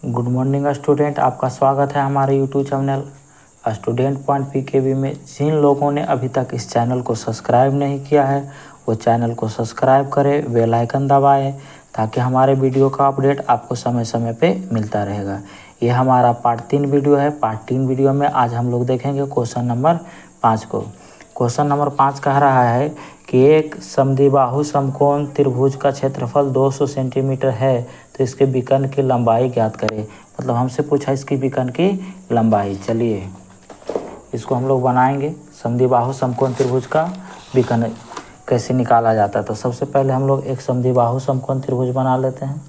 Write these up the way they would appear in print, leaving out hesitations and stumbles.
Good morning student, आपका स्वागत है हमारे YouTube channel student point PKV में। जिन लोगों ने अभी तक इस चैनल को सब्सक्राइब नहीं किया है वो चैनल को सब्सक्राइब करें, बेल आइकन दबाएं ताकि हमारे वीडियो का अपडेट आपको समय समय पे मिलता रहेगा। ये हमारा पार्ट 3 वीडियो है। पार्ट 3 वीडियो में आज हम लोग देखेंगे क्वेश्चन नंबर 5 को। क्वेश्चन नंबर 5 कह रहा है कि एक समद्विबाहु समकोण त्रिभुज का क्षेत्रफल 200 सेंटीमीटर है तो इसके विकर्ण की लंबाई ज्ञात करें। मतलब हमसे पूछा इसकी विकर्ण की लंबाई। चलिए इसको हम लोग बनाएंगे। समद्विबाहु समकोण त्रिभुज का विकर्ण कैसे निकाला जाता है, तो सबसे पहले हम लोग एक समद्विबाहु समकोण त्रिभुज बना लेते हैं।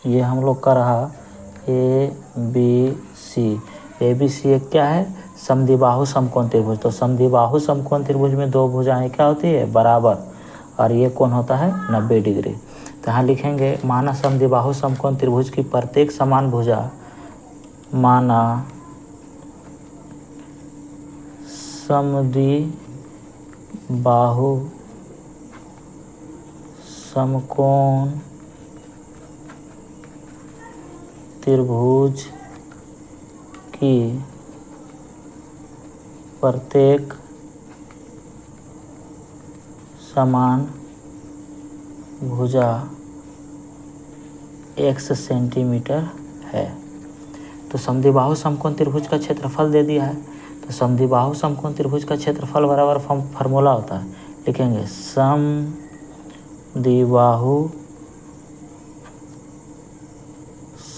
ये हम लोग का रहा ए बी सी एक क्या है, समद्विबाहु समकोण त्रिभुज। तो समद्विबाहु समकोण त्रिभुज में दो भुजाएं क्या होती है, बराबर, और ये कोण होता है 90 डिग्री। तो यहाँ लिखेंगे माना समद्विबाहु समकोण त्रिभुज की प्रत्येक समान भुजा, माना समद्विबाहु समकोण त्रिभुज की प्रत्येक समान भुजा x सेंटीमीटर है। तो समद्विबाहु समकोण त्रिभुज का क्षेत्रफल दे दिया है। तो समद्विबाहु समकोण त्रिभुज का क्षेत्रफल बराबर फार्मूला होता है, लिखेंगे समद्विबाहु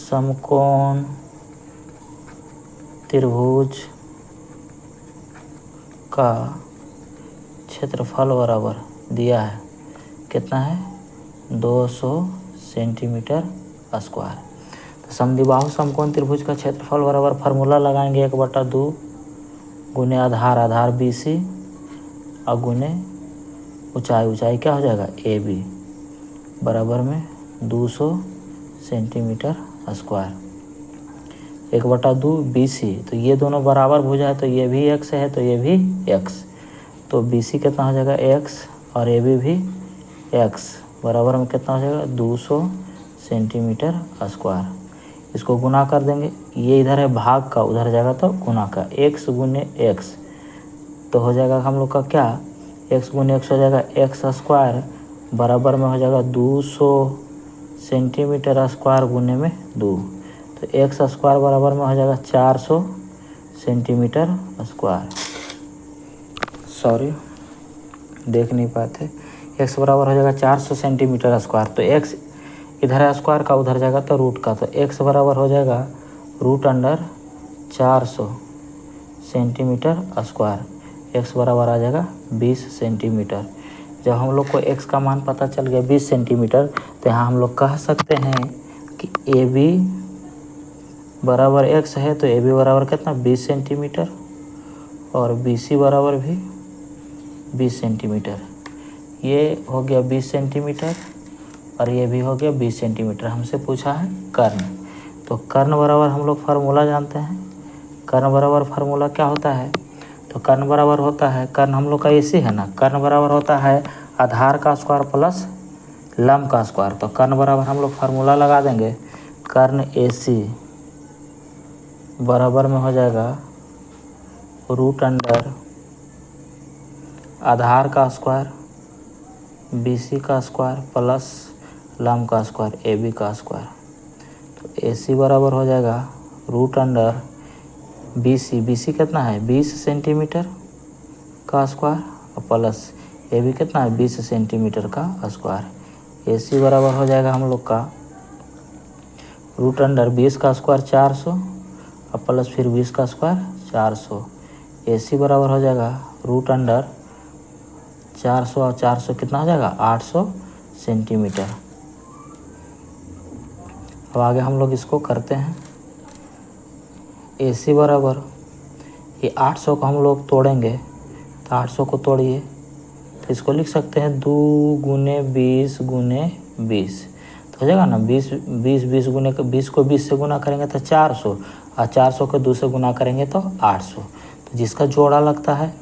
समकोण त्रिभुज का क्षेत्रफल बराबर दिया है, कितना है, 200 सेंटीमीटर स्क्वायर। तो समद्विबाहु समकोण त्रिभुज का क्षेत्रफल बराबर फार्मूला लगाएंगे 1/2 गुने आधार BC और गुने ऊंचाई क्या हो जाएगा AB बराबर में 200 सेंटीमीटर स्क्वायर। 1/2 BC, तो ये दोनों बराबर भुजा है तो ये भी x है तो ये भी x, तो BC कितना हो जाएगा x और AB भी x बराबर में कितना हो जाएगा 200 सेंटीमीटर स्क्वायर। इसको गुना कर देंगे, ये इधर है भाग का, उधर जाएगा तो गुना का, x गुने x तो हो जाएगा हम लोग का क्या, x गुने x हो जाएगा x स्क्वायर बराबर में हो जाएगा 200 सेंटीमीटर स्क्वायर गुने में 2, तो x स्क्वायर बराबर में हो जाएगा 400 सेंटीमीटर स्क्वायर। सॉरी देख नहीं पाते, x बराबर हो जाएगा 400 सेंटीमीटर स्क्वायर। तो x इधर है स्क्वायर का, उधर जाएगा तो रूट का, तो x बराबर हो जाएगा √400 सेंटीमीटर स्क्वायर। x बराबर आ जाएगा 20 सेंटीमीटर। जब हम लोग को x का मान पता चल गया 20 सेंटीमीटर, तो यहाँ हम लोग कह सकते हैं कि AB बराबर x है तो AB बराबर कितना 20 सेंटीमीटर और BC बराबर भी 20 सेंटीमीटर। ये हो गया 20 सेंटीमीटर और ये भी हो गया 20 सेंटीमीटर। हमसे पूछा है कर्ण, तो कर्ण बराबर हम लोग फार्मूला जानते हैं। कर्ण बराबर फार्मूला क्या होता है, तो कर्ण बराबर होता है, कर्ण हम लोग का AC है ना, कर्ण बराबर होता है आधार का स्क्वायर प्लस लंब का स्क्वायर। तो कर्ण बराबर हम लोग फार्मूला लगा देंगे, कर्ण AC बराबर में हो जाएगा √ आधार का स्क्वायर BC का स्क्वायर प्लस लंब का स्क्वायर AB का स्क्वायर। तो AC बराबर हो जाएगा √ BC कितना है 20 सेंटीमीटर का स्क्वायर और प्लस AB कितना है 20 सेंटीमीटर का स्क्वायर। AC बराबर हो जाएगा हम लोग का √ 20 का स्क्वायर 400 और प्लस फिर 20 का स्क्वायर 400। AC बराबर हो जाएगा √ 400 और 400 कितना हो जाएगा 800 सेंटीमीटर। अब आगे हम लोग इसको करते हैं। AC बराबर ये 800 को हम लोग तोड़ेंगे, तो 800 को तोड़िए तो इसको लिख सकते हैं 2 गुने 20 गुने 20, तो हो जाएगा ना 20 गुने 20 को 20 से गुना करेंगे तो 400 और 400 को 2 से गुना करेंगे तो 800। तो जिसका जोड़ा लगता है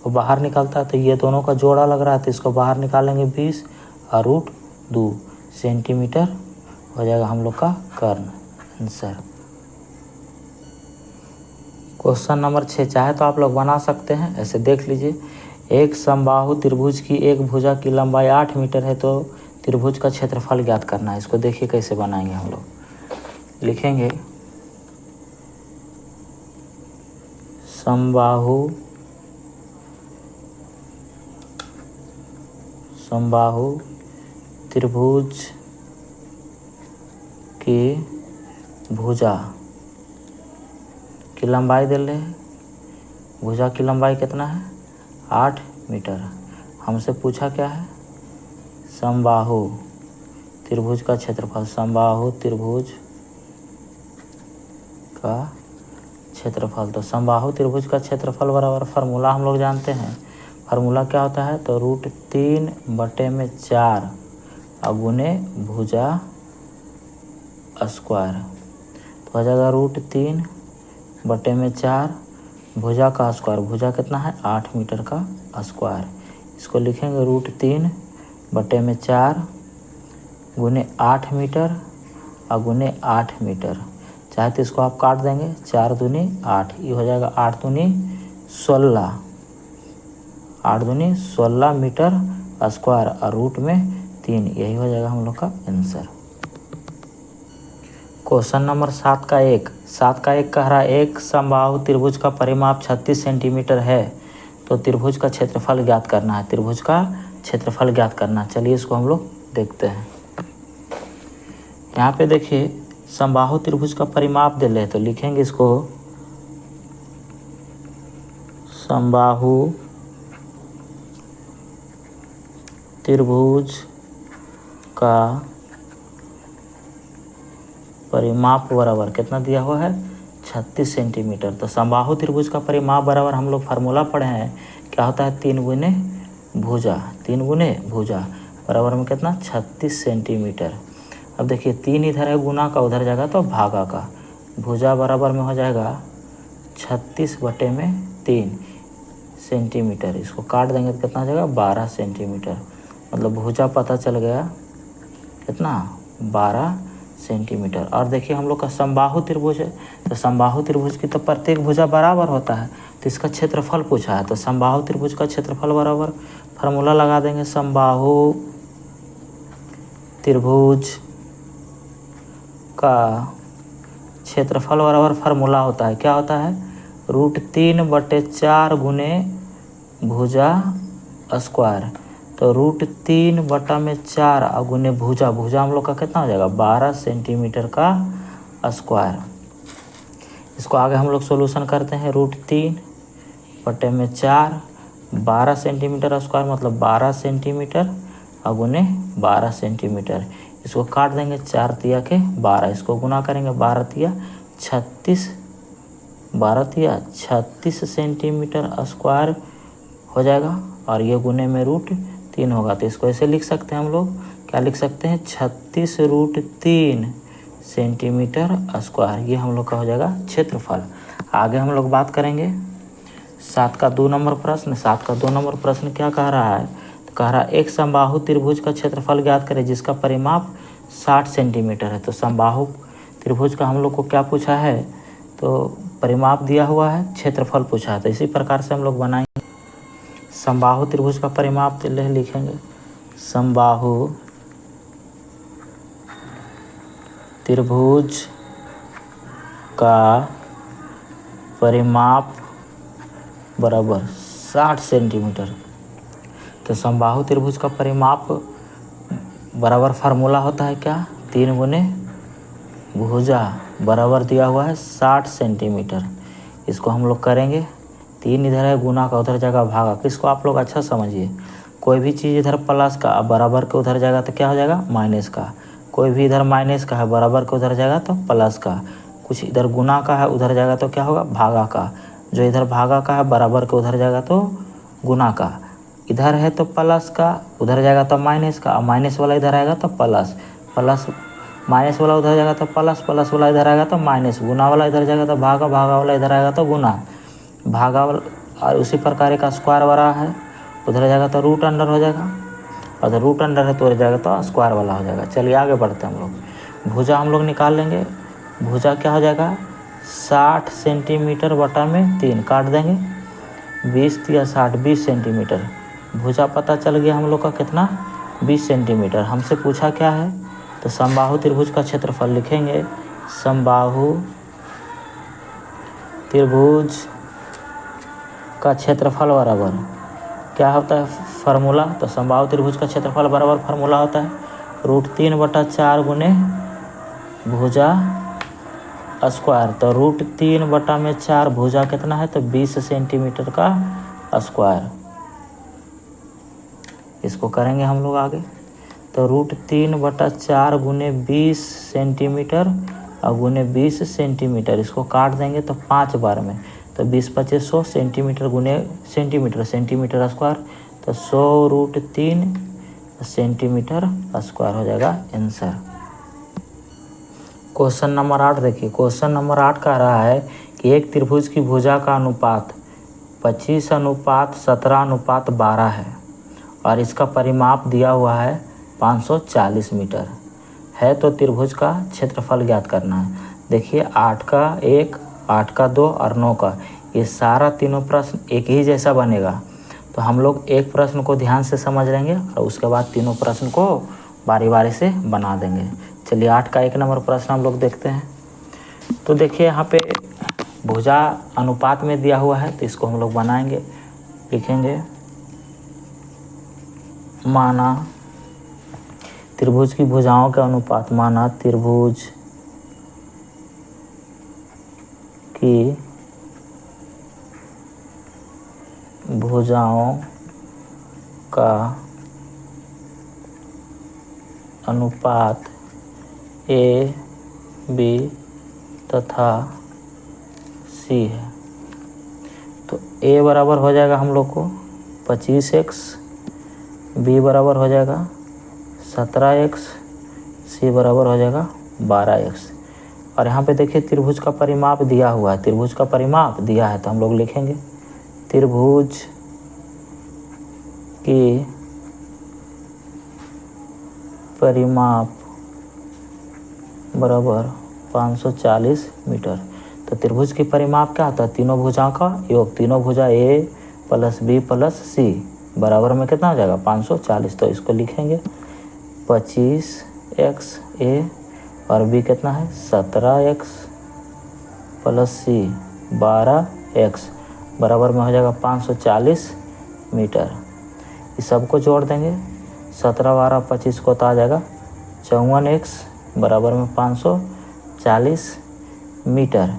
वो बाहर निकलता है तो ये दोनों का जोड़ा लग रहा है, तो इसको बाहर निकालेंगे 20 और √2 सेंटीमीटर हो जाएगा हम लोग का कर्ण आंसर। क्वेश्चन नंबर 6 चाहे तो आप लोग बना सकते हैं, ऐसे देख लीजिए। एक समबाहु त्रिभुज की एक भुजा की लंबाई 8 मीटर है, तो त्रिभुज का क्षेत्रफल ज्ञात करना है। इसको देखिए कैसे बनाएंगे हम लोग। लिखेंगे समबाहु त्रिभुज की भुजा की लंबाई दे रहे हैं। भुजा की लंबाई कितना है? 8 मीटर। हमसे पूछा क्या है? समबाहु त्रिभुज का क्षेत्रफल। समबाहु त्रिभुज का क्षेत्रफल। तो समबाहु त्रिभुज का क्षेत्रफल बराबर फार्मूला हम लोग जानते हैं। फार्मूला क्या होता है? तो √3/4 गुने भुजा स्क्वायर। तो हो जाएगा √3/4 भुजा का स्क्वायर। भुजा कितना है? 8 मीटर का स्क्वायर। इसको लिखेंगे √3/4 गुने 8 मीटर और गुने 8 मीटर। चाहे तो इसको आप काट देंगे, 4 दूनी 8, ये हो जाएगा 8 दूनी 16, 8 दूनी 16 मीटर स्क्वायर और रूट में 3, यही हो जाएगा हम लोग का आंसर। क्वेश्चन नंबर 7 का 1 कह रहा है एक समबाहु त्रिभुज का परिमाप 36 सेंटीमीटर है, तो त्रिभुज का क्षेत्रफल ज्ञात करना है। त्रिभुज का क्षेत्रफल ज्ञात करना। चलिए इसको हम लोग देखते हैं। यहाँ पे देखिए समबाहु त्रिभुज का परिमाप दे रहे हैं, तो लिखेंगे इसको समबाहु त्रिभुज का परिमाप बराबर कितना दिया हुआ है? 36 सेंटीमीटर। तो समबाहु त्रिभुज का परिमाप बराबर हम लोग फार्मूला पढ़े हैं, क्या होता है? 3 गुने भुजा, 3 गुने भुजा बराबर में कितना? 36 सेंटीमीटर। अब देखिए 3 इधर है गुना का, उधर जाएगा तो भागा का। भुजा बराबर में हो जाएगा 36/3 सेंटीमीटर। इसको काट देंगे तो कितना हो जाएगा? 12 सेंटीमीटर। मतलब भुजा पता चल गया कितना? 12 सेंटीमीटर। और देखिए हम लोग का समबाहु त्रिभुज है, तो समबाहु त्रिभुज की तो प्रत्येक भुजा बराबर होता है, तो इसका क्षेत्रफल पूछा है। तो समबाहु त्रिभुज का क्षेत्रफल बराबर फार्मूला लगा देंगे। समबाहु त्रिभुज का क्षेत्रफल बराबर फार्मूला होता है, क्या होता है? √3/4 गुने भुजा स्क्वायर। तो √3/4 गुने भुजा, भुजा हम लोग का कितना हो जाएगा? 12 सेंटीमीटर का स्क्वायर। इसको आगे हम लोग सोल्यूशन करते हैं। √3/4 12 सेंटीमीटर स्क्वायर मतलब 12 सेंटीमीटर और गुने 12 सेंटीमीटर। इसको काट देंगे, 4 तिया के 12, इसको गुना करेंगे 12 तिया 36, 12 तिया 36 सेंटीमीटर स्क्वायर हो जाएगा। और ये गुने में √3 होगा, तो इसको ऐसे लिख सकते हैं हम लोग। क्या लिख सकते हैं? 36√3 सेंटीमीटर स्क्वायर। ये हम लोग का हो जाएगा क्षेत्रफल। आगे हम लोग बात करेंगे 7 का 2 नंबर प्रश्न। 7 का 2 नंबर प्रश्न क्या कह रहा है? तो कह रहा है एक समबाहु त्रिभुज का क्षेत्रफल ज्ञात करें जिसका परिमाप 60 सेंटीमीटर है। तो समबाहु त्रिभुज का हम लोग को क्या पूछा है? तो परिमाप दिया हुआ है, क्षेत्रफल पूछा है। तो इसी प्रकार से हम लोग बनाएंगे। समबाहु त्रिभुज का परिमाप लिखेंगे समबाहु त्रिभुज का परिमाप बराबर 60 सेंटीमीटर। तो समबाहु त्रिभुज का परिमाप बराबर फार्मूला होता है क्या? 3 गुने भुजा बराबर दिया हुआ है 60 सेंटीमीटर। इसको हम लोग करेंगे, 3 इधर है गुना का, उधर जाएगा भागा। किसको आप लोग अच्छा समझिए, कोई भी चीज़ इधर प्लस का बराबर के उधर जाएगा तो क्या हो जाएगा? माइनस का। कोई भी इधर माइनस का है बराबर के उधर जाएगा तो प्लस का। कुछ इधर गुना का है उधर जाएगा तो क्या होगा? भागा का। जो इधर भागा का है बराबर के उधर जाएगा तो गुना का। इधर है तो प्लस का, उधर जाएगा तो माइनस का, और माइनस वाला इधर आएगा तो प्लस, प्लस माइनस वाला उधर जाएगा तो प्लस, प्लस वाला इधर आएगा तो माइनस, गुना वाला इधर जाएगा तो भागा, भागा वाला इधर आएगा तो गुना, भागा वाला और उसी प्रकार एक स्क्वायर वाला है, उधर जाएगा तो रूट अंडर हो जाएगा, और तो रूट अंडर है तो उधर जाएगा तो स्क्वायर वाला हो जाएगा। चलिए आगे बढ़ते हैं हम लोग। भुजा हम लोग निकाल लेंगे। भुजा क्या हो जाएगा 60 सेंटीमीटर बटा में 3 काट देंगे, 20 या 60 20 सेंटीमीटर। भुजा पता चल गया हम लोग का कितना 20 सेंटीमीटर। हमसे पूछा क्या है तो समबाहु त्रिभुज का क्षेत्रफल लिखेंगे। समबाहु त्रिभुज का क्षेत्रफल बराबर क्या होता है फार्मूला, तो समबाहु त्रिभुज का क्षेत्रफल बराबर फार्मूला होता है √3/4 गुने भुजा स्क्वायर। तो √3/4 भुजा कितना है तो 20 सेंटीमीटर का स्क्वायर। इसको करेंगे हम लोग आगे, तो √3/4 गुने 20 सेंटीमीटर और गुने 20 सेंटीमीटर, इसको काट देंगे तो 5 बार में, तो 20 × 25 100 सेंटीमीटर गुने सेंटीमीटर, सेंटीमीटर स्क्वायर, तो 100√3 सेंटीमीटर स्क्वायर हो जाएगा आंसर। क्वेश्चन नंबर 8 देखिए। क्वेश्चन नंबर 8 कह रहा है कि एक त्रिभुज की भुजा का अनुपात 25:17:12 है और इसका परिमाप दिया हुआ है 540 मीटर है, तो त्रिभुज का क्षेत्रफल ज्ञात करना है। देखिए 8 का 1, 8 का 2 और 9 का, ये सारा तीनों प्रश्न एक ही जैसा बनेगा। तो हम लोग एक प्रश्न को ध्यान से समझ लेंगे और उसके बाद तीनों प्रश्न को बारी बारी से बना देंगे। चलिए 8 का 1 नंबर प्रश्न हम लोग देखते हैं। तो देखिए यहाँ पे भुजा अनुपात में दिया हुआ है, तो इसको हम लोग बनाएंगे, लिखेंगे माना त्रिभुज की भुजाओं के अनुपात, माना त्रिभुज की भुजाओं का अनुपात ए, बी तथा सी है। तो ए बराबर हो जाएगा हम लोग को 25x, बी बराबर हो जाएगा 17x, सी बराबर हो जाएगा 12x। और यहाँ पे देखिए त्रिभुज का परिमाप दिया हुआ है, त्रिभुज का परिमाप दिया है, तो हम लोग लिखेंगे त्रिभुज की परिमाप बराबर 540 मीटर। तो त्रिभुज की परिमाप क्या होता है, तीनों भुजाओं का योग, तीनों भुजा a + b + c बराबर में कितना हो जाएगा 540। तो इसको लिखेंगे 25x a और b कितना है 17x + c 12x बराबर में हो जाएगा 540 मीटर। इस सबको जोड़ देंगे, 17 12 25 को तो आ जाएगा 54x बराबर में 540 मीटर।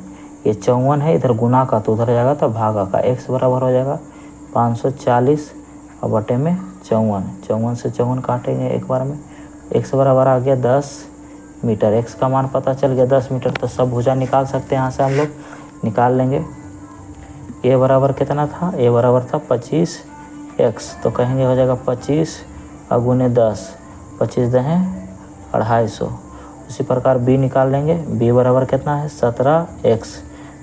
ये 54 है, इधर गुना का तो उधर जाएगा तो भागा का, x बराबर हो जाएगा 540 और बटे में 54, 54 से 54 काटेंगे एक बार में, x बराबर आ गया 10 मीटर। x का मान पता चल गया 10 मीटर, तो सब भुजा निकाल सकते हैं, यहाँ से हम लोग निकाल लेंगे। a बराबर कितना था, a बराबर था 25x, तो कहेंगे हो जाएगा 25 और गुने 10, 25 दहें 250। उसी प्रकार b निकाल लेंगे, b बराबर कितना है 17x,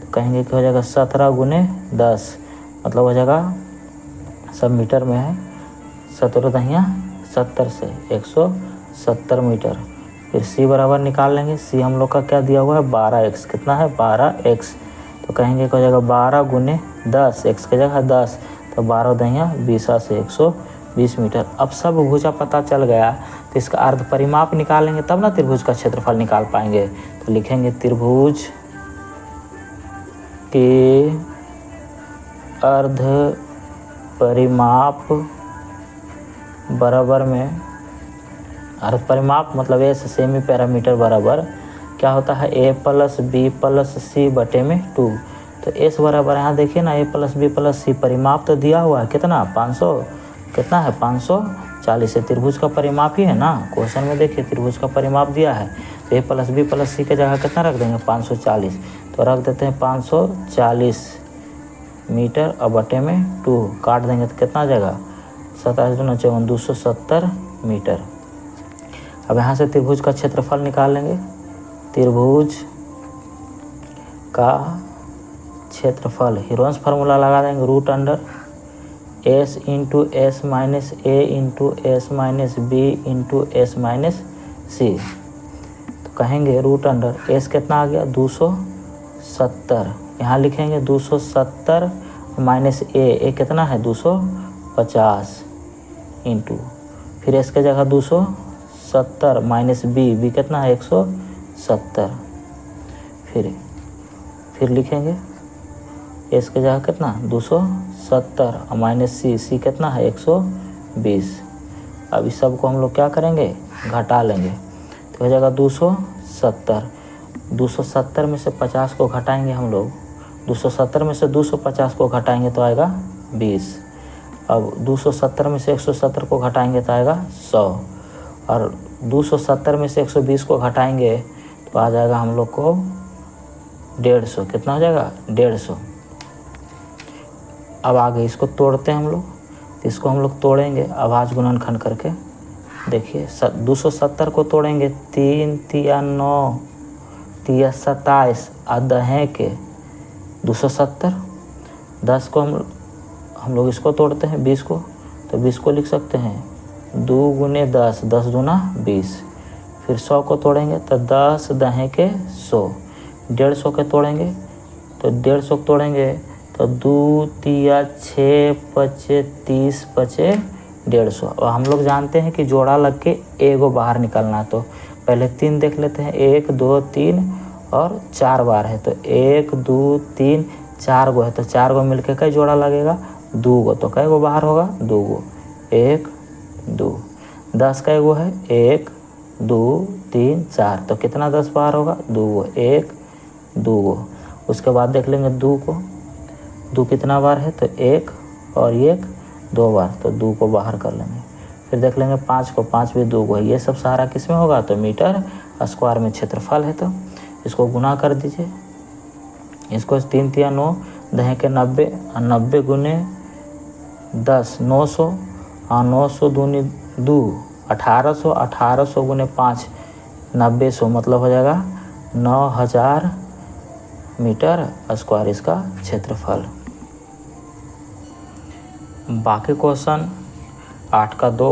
तो कहेंगे कि हो जाएगा 17 गुने 10, मतलब हो जाएगा सब मीटर में है, 17 दहिया 70 से 170 मीटर। फिर c बराबर निकाल लेंगे, c हम लोग का क्या दिया हुआ है 12x, कितना है 12x, तो कहेंगे कि हो जाएगा 12 गुने 10, x की जगह 10, तो 12 दहिया 20 से 120 मीटर। अब सब भुजा पता चल गया, तो इसका अर्ध परिमाप निकालेंगे तब ना त्रिभुज का क्षेत्रफल निकाल पाएंगे। तो लिखेंगे त्रिभुज के अर्ध परिमाप बराबर में, अर्ध परिमाप मतलब ए सेमी पैरामीटर बराबर क्या होता है a + b + c बटे में 2। तो s बराबर यहाँ देखिए ना a + b + c परिमाप तो दिया हुआ है कितना 500, कितना है 540 है, त्रिभुज का परिमाप ही है ना, क्वेश्चन में देखिए त्रिभुज का परिमाप दिया है, तो a + b + c के जगह कितना रख देंगे 540, तो रख देते हैं 540 मीटर और बटे में 2 काट देंगे तो कितना आ जाएगा 27 × 54 270 मीटर। अब यहाँ से त्रिभुज का क्षेत्रफल निकाल लेंगे। त्रिभुज का क्षेत्रफल हीरोन्स फार्मूला लगा देंगे root under s into s minus a into s minus b into s minus c. तो कहेंगे रूट अंडर एस कितना आ गया 270, यहाँ लिखेंगे 270 माइनस ए कितना है 250 इंटू फिर एस के जगह 270 माइनस बी कितना है 170, फिर लिखेंगे एस के जगह कितना 270 और माइनस सी कितना है 120। अब इस सब को हम लोग क्या करेंगे घटा लेंगे, तो हो जाएगा 270 में से 50 को घटाएंगे हम लोग, 270 में से 250 को घटाएंगे तो आएगा 20। अब 270 में से 170 को घटाएंगे तो आएगा 100 और 270 में से 120 को घटाएंगे तो आ जाएगा हम लोग को 150। कितना हो जाएगा 150। अब आगे इसको तोड़ते हैं हम लोग, तो इसको हम लोग तोड़ेंगे अभाज्य गुणनखंड करके। देखिए 270 को तोड़ेंगे 3 तिया 9 तिया 27 और दहें के 270। 10 को हम लोग इसको तोड़ते हैं 20 को, तो 20 को लिख सकते हैं 2 गुने 10 10 दूना 20। फिर 100 को तोड़ेंगे तो 10 दहें के 100। 150 के तोड़ेंगे तो 150 को तोड़ेंगे तो 2 तिया 6 पचे 30 पचे 150। और हम लोग जानते हैं कि जोड़ा लग के एगो बाहर निकलना है, तो पहले 3 देख लेते हैं 1 2 3 और 4 बार है, तो 1 2 3 4 गो है, तो 4 गो मिलके कई जोड़ा लगेगा 2 गो, तो कई गो बाहर होगा 2 गो 1 2। 10 कई गो है 1 2 3 4, तो कितना 10 बाहर होगा 2 गो 1 2 गो। उसके बाद देख लेंगे 2 को, 2 कितना बार है तो 1 और 1 2 बार, तो 2 को बाहर कर लेंगे। फिर देख लेंगे 5 को, 5 भी 2 गो है, ये सब सारा किस में होगा तो मीटर स्क्वायर में क्षेत्रफल है, तो इसको गुना कर दीजिए। इसको 3 तिया 9 दहें के 90 और 90 गुने 10 900 और 900 दूनी 2 1800 1800 गुने 5 900, मतलब हो जाएगा 9000 मीटर स्क्वायर इसका क्षेत्रफल। बाकी क्वेश्चन 8 का 2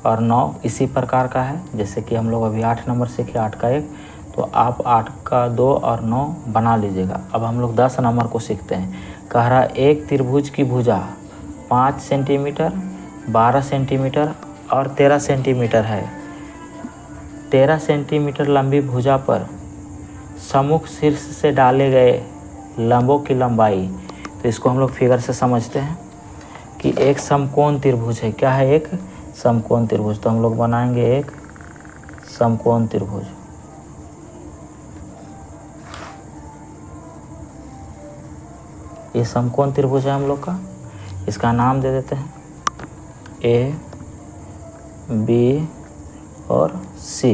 और 9 इसी प्रकार का है, जैसे कि हम लोग अभी 8 नंबर सीखे 8 का 1, तो आप 8 का 2 और 9 बना लीजिएगा। अब हम लोग 10 नंबर को सीखते हैं। कह रहा एक त्रिभुज की भुजा 5 सेंटीमीटर 12 सेंटीमीटर और 13 सेंटीमीटर है। 13 सेंटीमीटर लंबी भुजा पर सम्मुख शीर्ष से डाले गए लंबों की लंबाई, तो इसको हम लोग फिगर से समझते हैं कि एक समकोण त्रिभुज है। क्या है एक समकोण त्रिभुज, तो हम लोग बनाएंगे एक समकोण त्रिभुज। ये समकोण त्रिभुज है हम लोग का, इसका नाम दे देते हैं ए बी और सी।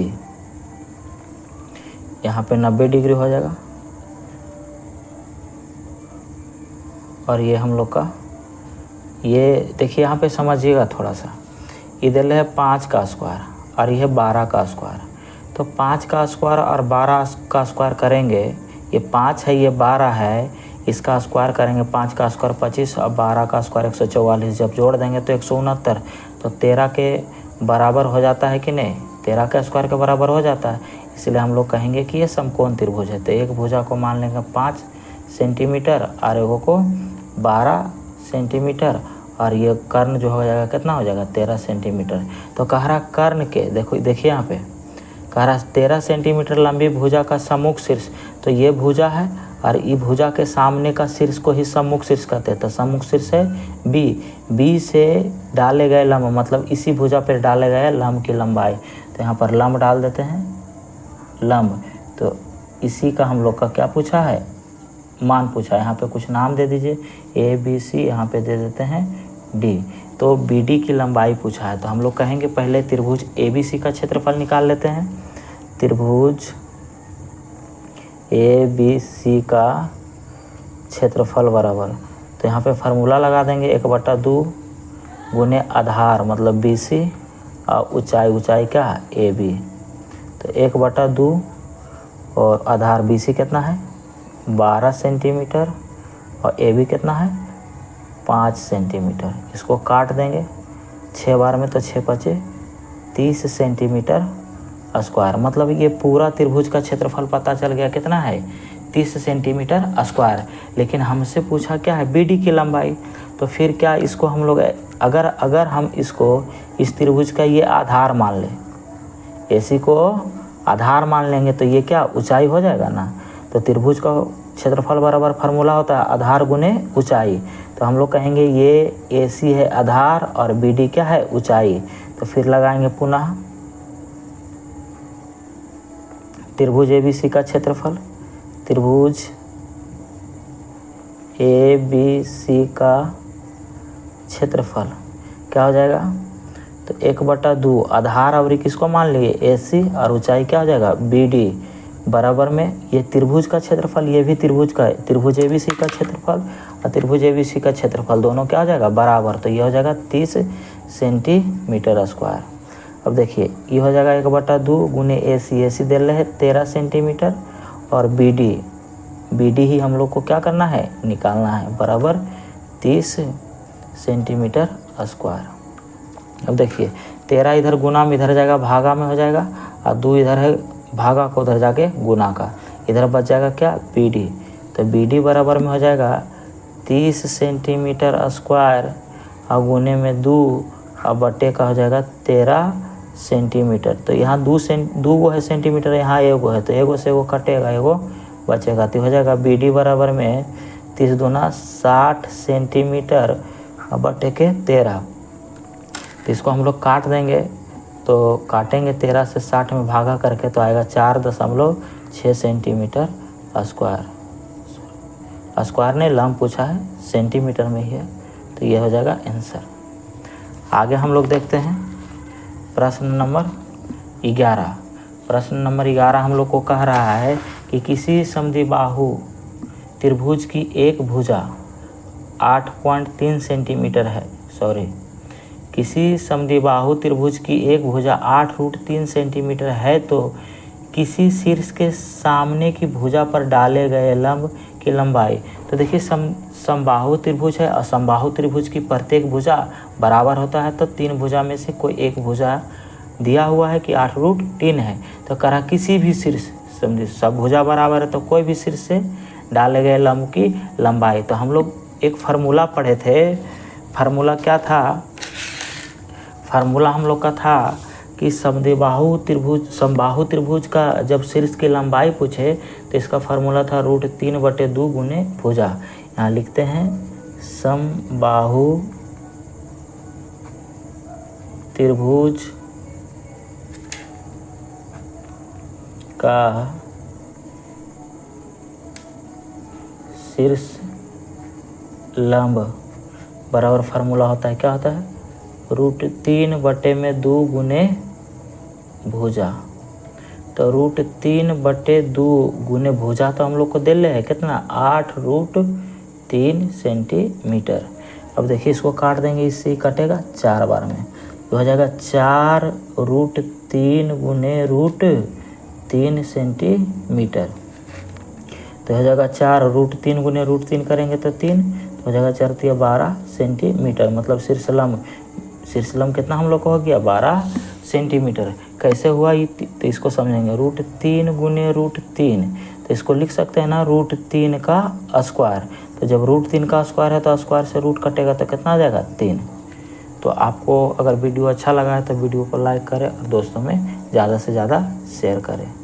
यहाँ पे 90 डिग्री हो जाएगा और ये हम लोग का, ये देखिए यहाँ पे समझिएगा थोड़ा सा, इधर है 5 का स्क्वायर और यह 12 का स्क्वायर, तो 5 का स्क्वायर और 12 का स्क्वायर करेंगे, ये 5 है ये 12 है, इसका स्क्वायर करेंगे 5 का स्क्वायर 25 और 12 का स्क्वायर 144, जब जोड़ देंगे तो 169, तो 13 के बराबर हो जाता है कि नहीं, 13 के स्क्वायर के बराबर हो जाता है, इसलिए हम लोग कहेंगे कि ये समकोण त्रिभुज है। तो एक भुजा को मान लेंगे 5 सेंटीमीटर और एगो को 12 सेंटीमीटर और ये कर्ण जो हो जाएगा कितना हो जाएगा 13 सेंटीमीटर। तो कह रहा कर्ण के देखिए यहाँ पे कह रहा 13 सेंटीमीटर लंबी भुजा का सम्मुख शीर्ष, तो ये भुजा है और ये भुजा के सामने का शीर्ष को ही सम्मुख शीर्ष कहते हैं। तो सम्मुख शीर्ष है बी से डाले गए लंब, मतलब इसी भुजा पर डाले गए लंब की लंबाई, तो यहाँ पर लंब डाल देते हैं लंब, तो इसी का हम लोग का क्या पूछा है मान पूछा है। यहाँ पे कुछ नाम दे दीजिए ए बी सी, यहाँ पे दे देते हैं डी, तो बी डी की लंबाई पूछा है। तो हम लोग कहेंगे पहले त्रिभुज ए बी सी का क्षेत्रफल निकाल लेते हैं। त्रिभुज ए बी सी का क्षेत्रफल बराबर, तो यहाँ पे फार्मूला लगा देंगे 1/2 गुने आधार मतलब बी सी और ऊंचाई क्या है ए बी, तो 1/2 और आधार बी सी कितना है 12 सेंटीमीटर और ए बी कितना है 5 सेंटीमीटर। इसको काट देंगे 6 बार में, तो 6 बचे 30 सेंटीमीटर स्क्वायर। मतलब ये पूरा त्रिभुज का क्षेत्रफल पता चल गया कितना है 30 सेंटीमीटर स्क्वायर। लेकिन हमसे पूछा क्या है बी डी की लंबाई। तो फिर क्या इसको हम लोग अगर हम इसको इस त्रिभुज का ये आधार मान लें, एसी को आधार मान लेंगे तो ये क्या ऊंचाई हो जाएगा ना। तो त्रिभुज का क्षेत्रफल बराबर फार्मूला होता है आधार गुने ऊंचाई। तो हम लोग कहेंगे ये एसी है आधार और बी डी क्या है ऊंचाई। तो फिर लगाएंगे पुनः त्रिभुज एबीसी का क्षेत्रफल, त्रिभुज एबीसी का क्षेत्रफल क्या हो जाएगा। तो 1/2 आधार और किसको मान लिए एसी और ऊंचाई क्या हो जाएगा बी डी बराबर में ये त्रिभुज का क्षेत्रफल, ये भी त्रिभुज का है, त्रिभुज एबीसी का क्षेत्रफल और त्रिभुज एबीसी का क्षेत्रफल दोनों क्या हो जाएगा बराबर। तो ये हो जाएगा 30 सेंटीमीटर स्क्वायर। अब देखिए ये हो जाएगा 1/2 गुने एसी दे रहे हैं 13 सेंटीमीटर और बी डी ही हम लोग को क्या करना है निकालना है बराबर 30 सेंटीमीटर स्क्वायर। अब देखिए 13 इधर गुना में इधर जाएगा भागा में हो जाएगा और 2 इधर है भागा को उधर जाके गुना का, इधर बच जाएगा क्या बी डी। तो बी डी बराबर में हो जाएगा 30 सेंटीमीटर स्क्वायर और गुने में 2 और बटे का हो जाएगा 13 सेंटीमीटर। तो यहाँ 2 गो है सेंटीमीटर, यहाँ एगो है तो एगो से एगो कटेगा एगो बचेगा। तो हो जाएगा बी डी बराबर में 30 दूना 60 सेंटीमीटर और बटे के 13। तो इसको हम लोग काट देंगे, तो काटेंगे 13 से 60 में भागा करके तो आएगा 4.6 सेंटीमीटर स्क्वायर। स्क्वायर ने लंब पूछा है सेंटीमीटर में ही है, तो ये हो जाएगा आंसर। आगे हम लोग देखते हैं प्रश्न नंबर 11। प्रश्न नंबर 11 हम लोग को कह रहा है कि किसी समद्विबाहु त्रिभुज की एक भुजा 8.3 सेंटीमीटर है। किसी समद्विबाहु त्रिभुज की एक भुजा 8√3 सेंटीमीटर है तो किसी शीर्ष के सामने की भुजा पर डाले गए लंब की लंबाई। तो देखिए समबाहु त्रिभुज है और समबाहु त्रिभुज की प्रत्येक भुजा बराबर होता है। तो 3 भुजा में से कोई एक भुजा दिया हुआ है कि 8√3 है। तो करा किसी भी शीर्ष समझिए सब भुजा बराबर है तो कोई भी शीर्ष से डाले गए लंब की लंबाई। तो हम लोग एक फार्मूला पढ़े थे, फार्मूला क्या था, फार्मूला हम लोग का था कि समबाहु त्रिभुज का जब शीर्ष की लंबाई पूछे तो इसका फार्मूला था √3/2 गुने भुजा। यहाँ लिखते हैं समबाहु त्रिभुज का शीर्ष लंब बराबर फार्मूला होता है, क्या होता है √3/2 गुने भुजा। तो √3/2 गुने भुजा तो हम लोग को दे ले है कितना 8√3 सेंटीमीटर। अब देखिए इसको काट देंगे, इससे कटेगा 4 बार में, तो हो जाएगा 4√3 गुने √3 सेंटीमीटर। तो हो जाएगा 4√3 गुने √3 करेंगे तो 3, तो हो जाएगा 4 × 12 सेंटीमीटर। मतलब शीर्ष लंब कितना हम लोग को हो गया 12 सेंटीमीटर। कैसे हुआ ये तो इसको समझेंगे। √3 गुने √3 तो इसको लिख सकते हैं ना √3 का स्क्वायर। तो जब √3 का स्क्वायर है तो स्क्वायर से रूट कटेगा तो कितना आ जाएगा 3। तो आपको अगर वीडियो अच्छा लगा है तो वीडियो को लाइक करें और दोस्तों में ज़्यादा से ज़्यादा शेयर करें।